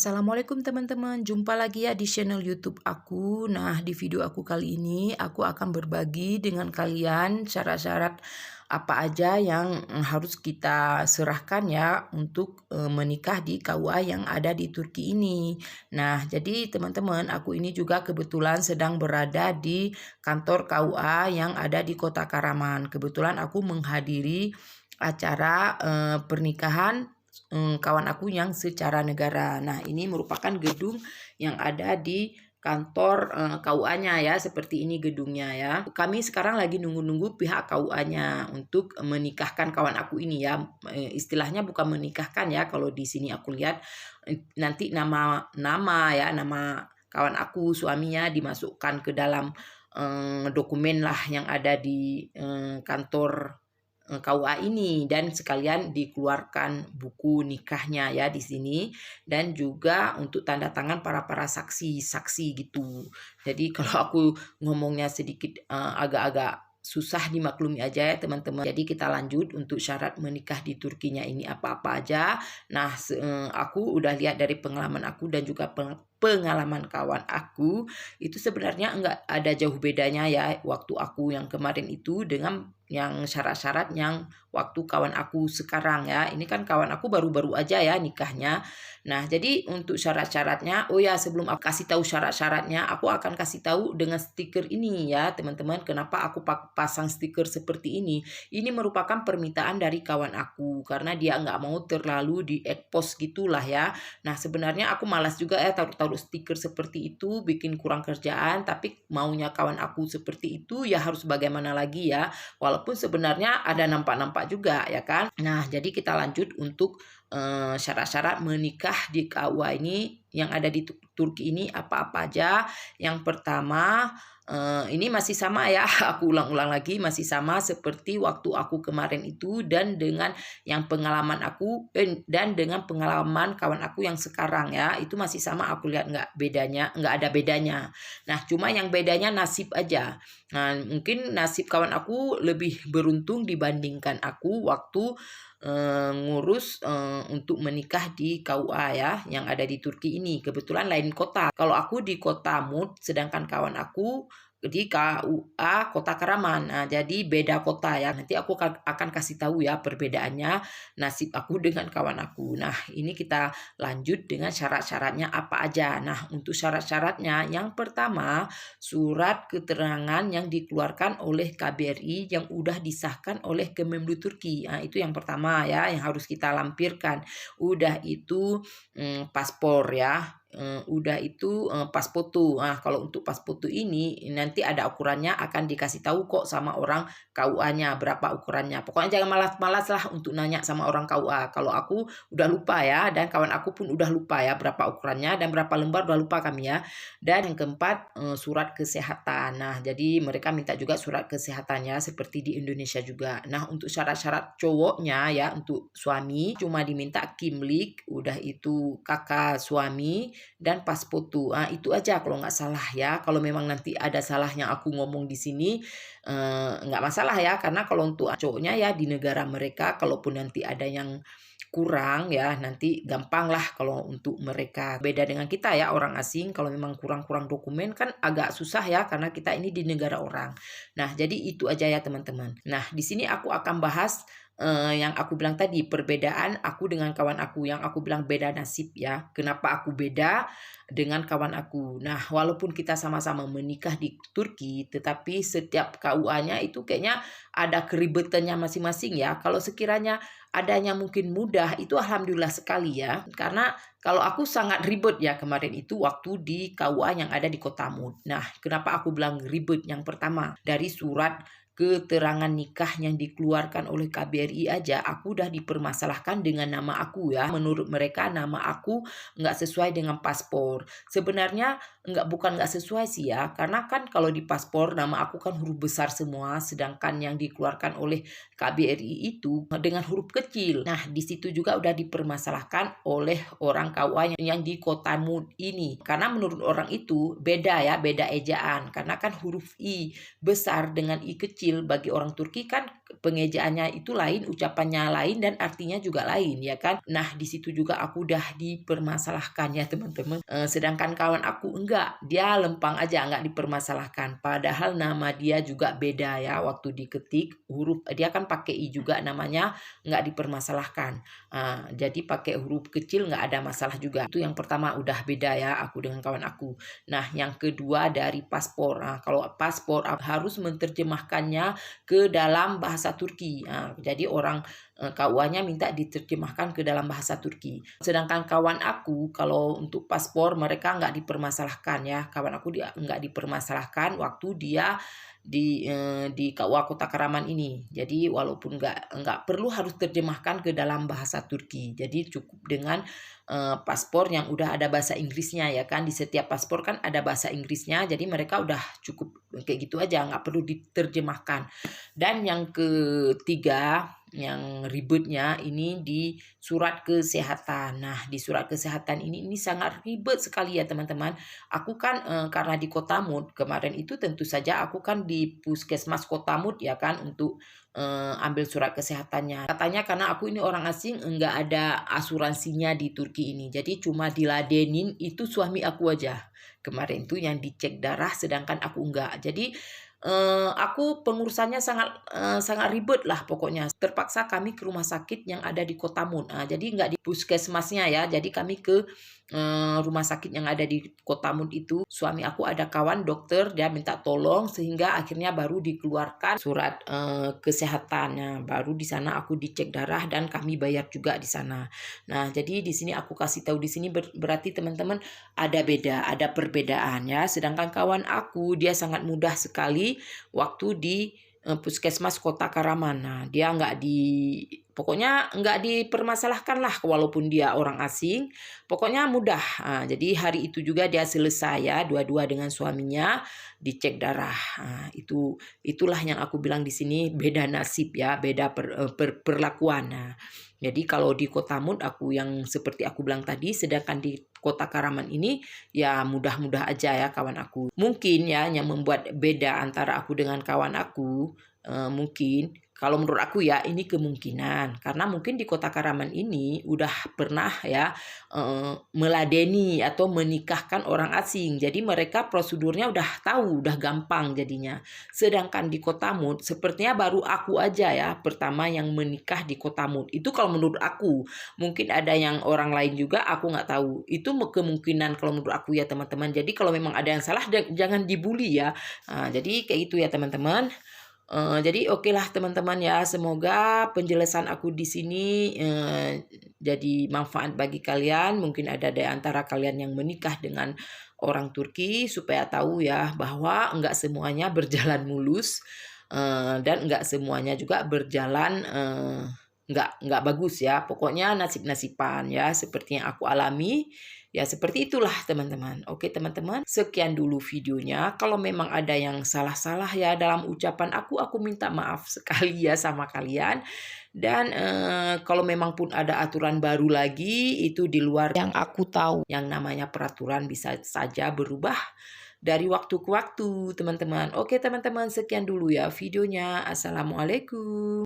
Assalamualaikum teman-teman, jumpa lagi ya di channel YouTube aku. Nah, di video aku kali ini aku akan berbagi dengan kalian syarat-syarat apa aja yang harus kita serahkan ya untuk menikah di KUA yang ada di Turki ini. Nah, jadi teman-teman, aku ini juga kebetulan sedang berada di kantor KUA yang ada di Kota Karaman. Kebetulan aku menghadiri acara pernikahan kawan aku yang secara negara. Nah, ini merupakan gedung yang ada di kantor KUA-nya ya, seperti ini gedungnya ya. Kami sekarang lagi nunggu-nunggu pihak KUA-nya untuk menikahkan kawan aku ini ya. Istilahnya bukan menikahkan ya, kalau di sini aku lihat nanti nama kawan aku suaminya dimasukkan ke dalam dokumen lah yang ada di kantor KUA ini, dan sekalian dikeluarkan buku nikahnya ya di sini, dan juga untuk tanda tangan para saksi gitu. Jadi kalau aku ngomongnya sedikit agak-agak susah dimaklumi aja ya teman-teman. Jadi kita lanjut untuk syarat menikah di Turkinya ini apa-apa aja. Nah, aku udah lihat dari pengalaman aku dan juga pengalaman kawan aku, itu sebenarnya enggak ada jauh bedanya ya waktu aku yang kemarin itu dengan yang syarat-syarat yang waktu kawan aku sekarang ya. Ini kan kawan aku baru-baru aja ya nikahnya. Nah, jadi untuk syarat-syaratnya, oh ya sebelum aku kasih tahu syarat-syaratnya, aku akan kasih tahu dengan stiker ini ya teman-teman. Kenapa aku pasang stiker seperti ini? Ini merupakan permintaan dari kawan aku karena dia nggak mau terlalu di-expose gitulah ya. Nah, sebenarnya aku malas juga ya taruh-taruh stiker seperti itu, bikin kurang kerjaan, tapi maunya kawan aku seperti itu ya harus bagaimana lagi ya. Walaupun sebenarnya ada nampak-nampak juga ya kan. Nah, jadi kita lanjut untuk syarat-syarat menikah di KUA ini yang ada di Turki ini apa-apa aja. Yang pertama, ini masih sama ya, aku ulang-ulang lagi, masih sama seperti waktu aku kemarin itu dan dengan yang pengalaman aku dan dengan pengalaman kawan aku yang sekarang ya, itu masih sama, aku lihat nggak ada bedanya. Nah, cuma yang bedanya nasib aja. Nah, mungkin nasib kawan aku lebih beruntung dibandingkan aku waktu ngurus untuk menikah di KUA ya yang ada di Turki ini. Kebetulan lain kota. Kalau aku di kota Mut, sedangkan kawan aku di KUA Kota Karaman. Nah, jadi beda kota ya. Nanti aku akan kasih tahu ya perbedaannya nasib aku dengan kawan aku. Nah, ini kita lanjut dengan syarat-syaratnya apa aja. Nah, untuk syarat-syaratnya yang pertama, surat keterangan yang dikeluarkan oleh KBRI yang udah disahkan oleh Kemlu Turki. Nah, itu yang pertama ya yang harus kita lampirkan. Udah itu paspor ya. Udah itu pas foto. Nah, kalau untuk pas foto ini nanti ada ukurannya, akan dikasih tahu kok sama orang KUA-nya berapa ukurannya. Pokoknya jangan malas-malas lah untuk nanya sama orang KUA. Kalau aku udah lupa ya, dan kawan aku pun udah lupa ya berapa ukurannya dan berapa lembar, udah lupa kami ya. Dan yang keempat, surat kesehatan. Nah, jadi mereka minta juga surat kesehatannya seperti di Indonesia juga. Nah, untuk syarat-syarat cowoknya ya, untuk suami cuma diminta kimlik, udah itu kakak suami, dan pas foto. Ah, itu aja kalau nggak salah ya. Kalau memang nanti ada salah yang aku ngomong di sini, nggak masalah ya. Karena kalau untuk cowoknya ya di negara mereka, kalaupun nanti ada yang kurang ya, nanti gampang lah kalau untuk mereka. Beda dengan kita ya, orang asing, kalau memang kurang-kurang dokumen kan agak susah ya, karena kita ini di negara orang. Nah, jadi itu aja ya teman-teman. Nah, di sini aku akan bahas yang aku bilang tadi, perbedaan aku dengan kawan aku, yang aku bilang beda nasib ya. Kenapa aku beda dengan kawan aku? Nah, walaupun kita sama-sama menikah di Turki, tetapi setiap KUA-nya itu kayaknya ada keribetannya masing-masing ya. Kalau sekiranya adanya mungkin mudah, itu alhamdulillah sekali ya. Karena kalau aku sangat ribet ya kemarin itu waktu di KUA yang ada di Kota Mut. Nah, kenapa aku bilang ribet? Yang pertama, dari surat keterangan nikah yang dikeluarkan oleh KBRI aja, aku udah dipermasalahkan dengan nama aku ya. Menurut mereka nama aku nggak sesuai dengan paspor. Sebenarnya bukan nggak sesuai sih ya, karena kan kalau di paspor nama aku kan huruf besar semua, sedangkan yang dikeluarkan oleh KBRI itu dengan huruf kecil. Nah, di situ juga udah dipermasalahkan oleh orang KUA yang di Kota Mut ini. Karena menurut orang itu beda ya, beda ejaan. Karena kan huruf I besar dengan I kecil kecil bagi orang Turki kan pengejaannya itu lain, ucapannya lain dan artinya juga lain ya kan. Nah, di situ juga aku udah dipermasalahkan ya teman-teman. Sedangkan kawan aku enggak, dia lempang aja enggak dipermasalahkan. Padahal nama dia juga beda ya waktu diketik huruf dia kan pakai i juga namanya enggak dipermasalahkan. Jadi pakai huruf kecil enggak ada masalah juga. Itu yang pertama udah beda ya aku dengan kawan aku. Nah, yang kedua dari paspor. Kalau paspor harus menerjemahkannya ke dalam bahasa Turki. Jadi orang KUA-nya minta diterjemahkan ke dalam bahasa Turki. Sedangkan kawan aku kalau untuk paspor mereka nggak dipermasalahkan ya. Kawan aku dia nggak dipermasalahkan waktu dia di KUA Kota Karaman ini. Jadi walaupun nggak perlu harus terjemahkan ke dalam bahasa Turki. Jadi cukup dengan paspor yang udah ada bahasa Inggrisnya ya kan. Di setiap paspor kan ada bahasa Inggrisnya. Jadi mereka udah cukup kayak gitu aja, nggak perlu diterjemahkan. Dan yang ketiga yang ribetnya ini di surat kesehatan. Nah, di surat kesehatan ini sangat ribet sekali ya teman-teman. Aku kan karena di Kota Mut kemarin itu tentu saja aku kan di Puskesmas Kota Mut ya kan untuk ambil surat kesehatannya. Katanya karena aku ini orang asing enggak ada asuransinya di Turki ini. Jadi cuma diladenin itu suami aku aja. Kemarin tuh yang dicek darah sedangkan aku enggak. Jadi aku pengurusannya sangat ribet lah pokoknya. Terpaksa kami ke rumah sakit yang ada di Kota Mut. Jadi nggak di puskesmasnya ya. Jadi kami ke rumah sakit yang ada di Kota Mut itu. Suami aku ada kawan dokter, dia minta tolong sehingga akhirnya baru dikeluarkan surat kesehatannya. Baru di sana aku dicek darah dan kami bayar juga di sana. Nah, jadi di sini aku kasih tahu di sini berarti teman-teman ada perbedaan ya. Sedangkan kawan aku dia sangat mudah sekali waktu di Puskesmas Kota Karaman. Nah, dia pokoknya nggak dipermasalahkan lah walaupun dia orang asing. Pokoknya mudah. Jadi hari itu juga dia selesai ya dua-dua dengan suaminya dicek darah. Itulah yang aku bilang di sini beda nasib ya, beda perlakuan. Nah, jadi kalau di Kota Mut aku yang seperti aku bilang tadi, sedangkan di Kota Karaman ini ya mudah-mudah aja ya kawan aku. Mungkin ya yang membuat beda antara aku dengan kawan aku mungkin kalau menurut aku ya ini kemungkinan karena mungkin di Kota Karaman ini udah pernah ya meladeni atau menikahkan orang asing. Jadi mereka prosedurnya udah tahu, udah gampang jadinya. Sedangkan di Kota Mut sepertinya baru aku aja ya pertama yang menikah di Kota Mut. Itu kalau menurut aku. Mungkin ada yang orang lain juga aku nggak tahu. Itu kemungkinan kalau menurut aku ya teman-teman. Jadi kalau memang ada yang salah jangan dibully ya. Jadi kayak itu ya teman-teman. Jadi oke lah teman-teman ya, semoga penjelasan aku di sini jadi manfaat bagi kalian. Mungkin ada di antara kalian yang menikah dengan orang Turki supaya tahu ya bahwa enggak semuanya berjalan mulus dan enggak semuanya juga berjalan enggak bagus ya. Pokoknya nasib-nasiban ya seperti yang aku alami. Ya seperti itulah teman-teman. Oke teman-teman, sekian dulu videonya. Kalau memang ada yang salah-salah ya dalam ucapan aku minta maaf sekali ya sama kalian. Dan kalau memang pun ada aturan baru lagi itu di luar yang aku tahu. Yang namanya peraturan bisa saja berubah dari waktu ke waktu teman-teman. Oke teman-teman, sekian dulu ya videonya. Assalamualaikum.